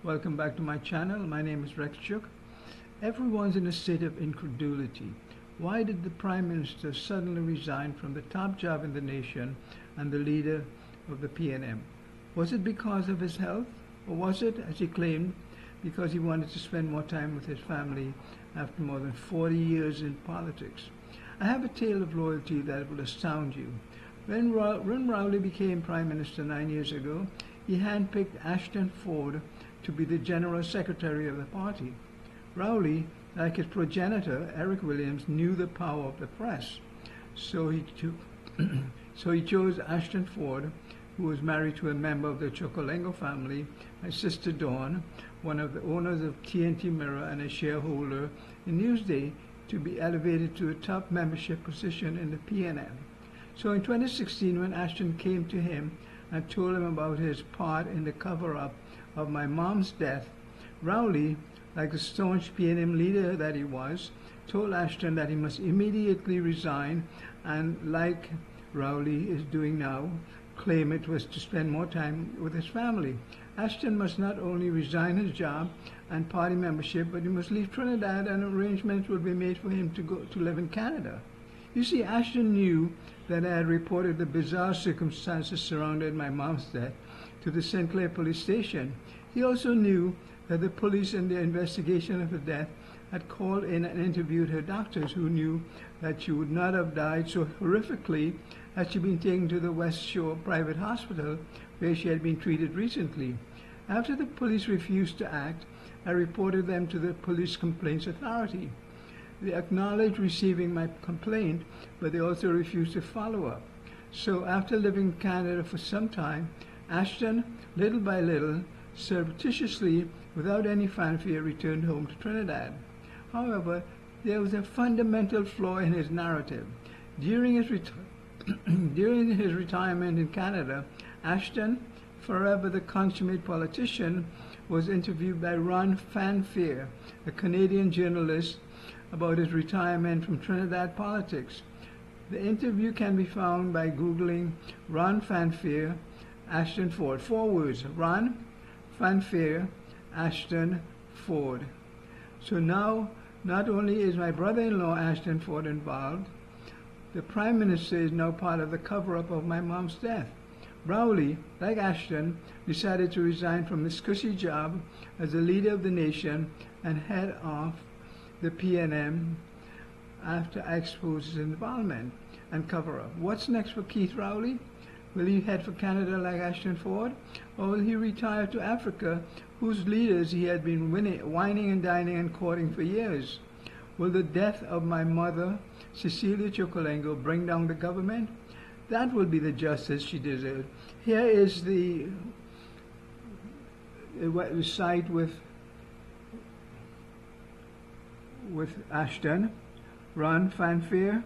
Welcome back to my channel. My name is Rex Chook. Everyone's in a state of incredulity. Why did the Prime Minister suddenly resign from the top job in the nation and the leader of the P&M? Was it because of his health? Or was it, as he claimed, because he wanted to spend more time with his family after more than 40 years in politics? I have a tale of loyalty that will astound you. When Rowley became Prime Minister 9 years ago, he handpicked Ashton Ford to be the General Secretary of the party. Rowley, like his progenitor, Eric Williams, knew the power of the press. So he chose Ashton Ford, who was married to a member of the Chokolengo family, my sister Dawn, one of the owners of T&T Mirror and a shareholder in Newsday, to be elevated to a top membership position in the P&M. So in 2016, when Ashton came to him and told him about his part in the cover-up of my mom's death, Rowley, like the staunch P&M leader that he was, told Ashton that he must immediately resign and, like Rowley is doing now, claim it was to spend more time with his family. Ashton must not only resign his job and party membership, but he must leave Trinidad, and arrangements will be made for him to go to live in Canada. You see, Ashton knew that I had reported the bizarre circumstances surrounding my mom's death to the St. Clair police station. He also knew that the police in their investigation of her death had called in and interviewed her doctors, who knew that she would not have died so horrifically had she been taken to the West Shore private hospital where she had been treated recently. After the police refused to act, I reported them to the Police Complaints Authority. They acknowledged receiving my complaint, but they also refused to follow up. So after living in Canada for some time, Ashton, little by little, surreptitiously, without any fanfare, returned home to Trinidad. However, there was a fundamental flaw in his narrative. During his retirement in Canada, Ashton, forever the consummate politician, was interviewed by Ron Fanfare, a Canadian journalist, about his retirement from Trinidad politics. The interview can be found by Googling Ron Fanfare, Ashton Ford. 4 words: Ron Fanfare, Ashton Ford. So now, not only is my brother-in-law Ashton Ford involved, the Prime Minister is now part of the cover-up of my mom's death. Rowley, like Ashton, decided to resign from his cushy job as the leader of the nation and head off the P&M after I exposed his involvement and cover-up. What's next for Keith Rowley? Will he head for Canada like Ashton Ford? Or will he retire to Africa, whose leaders he had been wining and dining and courting for years? Will the death of my mother, Cecilia Chokolengo, bring down the government? That will be the justice she deserved. Here is the site with Ashton, Ron Fanfare,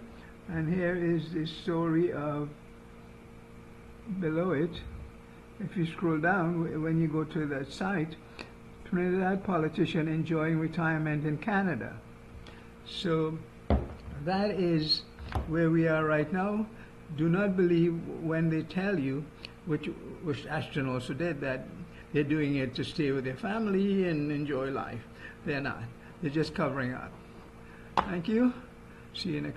and here is the story of below it. If you scroll down, when you go to that site, Trinidad politician enjoying retirement in Canada. So that is where we are right now. Do not believe when they tell you, which Ashton also did, that they're doing it to stay with their family and enjoy life. They're not. They're just covering up. Thank you. See you next time.